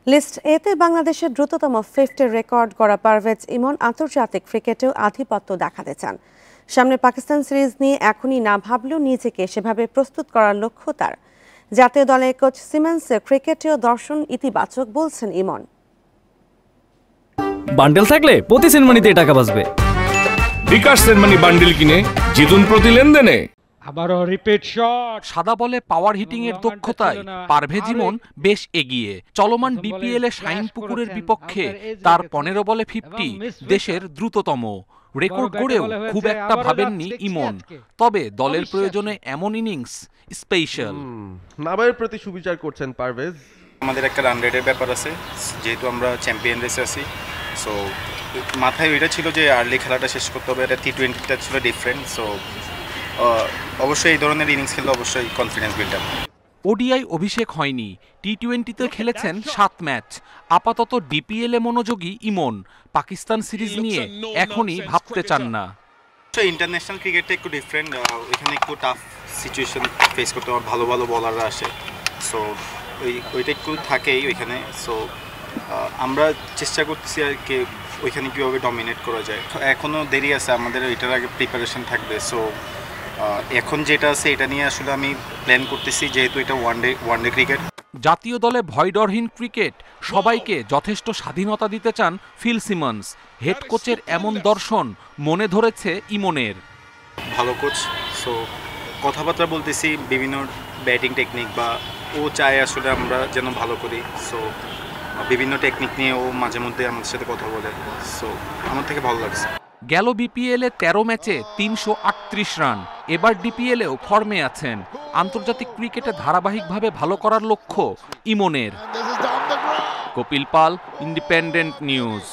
List এতে বাংলাদেশের দ্রুততম 50 রেকর্ড করা পারভেজ ইমন আন্তর্জাতিক ক্রিকেটেও আধিপত্য দেখাতে চান। সামনে পাকিস্তান সিরিজ নিয়ে এখনই না ভাবলেও নিজেকে সেভাবে প্রস্তুত করার লক্ষ্য তার। জাতীয় দলের কোচ সিমন্সের ক্রিকেটেও দর্শন ইতিবাচক বলছেন ইমন। বান্ডেল থাকলে প্রতি সেনমানিতে টাকা বাঁচবে। বিকাশ সেনমানি বান্ডেল কিনে জিতুন প্রতি লেনদেনে। আবারও রিপিট শট। সাদা বলে পাওয়ার হিটিং এর দক্ষতায় পারভেজ ইমন বেশ এগিয়ে। চলমান বিপিএল এ শাহিন পুকুরের বিপক্ষে তার 15 বলে 50 দেশের দ্রুততম রেকর্ড গড়েও খুব একটা ভাবেননি ইমন। তবে দলের প্রয়োজনে এমন ইনিংস স্পেশাল। নাবায়ের প্রতি সুবিচার করছেন পারভেজ। আমাদের একটা রান রেটের ব্যাপার আছে, যেহেতু আমরা চ্যাম্পিয়ন রেসে আছি। সো মাথায় ওইটা ছিল যে আর্লি খেলাটা শেষ করতে হবে। এটা টি20টা ছিল ডিফারেন্ট। সো অবশ্যই এই ধরনের ইনিংস খেললে অবশ্যই কনফিডেন্স বিল্ড আপ। ওডিআই অভিষেক হয়নি, টি20তে খেলেছেন 7 ম্যাচ। আপাতত ডিপিএল এ মনোযোগী ইমন। পাকিস্তান সিরিজ নিয়ে এখনই ভাবতে চান না। ইন্টারন্যাশনাল ক্রিকেটটা একটু ডিফারেন্ট, ওইখানে একটু টাফ সিচুয়েশন ফেস করতে হবে, ভালো ভালো বলাররা আসে। সো ওইটা একটু থাকেই ওইখানে। সো আমরা চেষ্টা করতেছি আর কি ওইখানে কীভাবে ডমিনেট করা যায়। এখনও দেরি আছে, আমাদের এটার আগে প্রিপারেশন থাকবে। সো এখন যেটা আছে এটা নিয়ে আসলে আমি প্ল্যান করতেছি, যেহেতু এটা ওয়ানডে ক্রিকেট। জাতীয় দলে ভয়ডরহীন ক্রিকেট, সবাইকে যথেষ্ট স্বাধীনতা দিতে চান ফিল সিমন্স। হেড কোচের এমন দর্শন মনে ধরেছে ইমনের। ভালো কোচ, সো কথাবার্তা বলতেছি বিভিন্ন ব্যাটিং টেকনিক, বা ও চায় আসলে আমরা যেন ভালো করি। সো বিভিন্ন টেকনিক নিয়ে ও মাঝে মধ্যে আমাদের সাথে কথা বলে। সো আমার থেকে ভালো লাগছে। গেল বিপিএল এ 13 ম্যাচে 338 রান। এবার ডিপিএল এও ফর্মে আছেন। আন্তর্জাতিক ক্রিকেটে ধারাবাহিকভাবে ভালো করার লক্ষ্য ইমনের। কপিল পাল, ইন্ডিপেন্ডেন্ট নিউজ।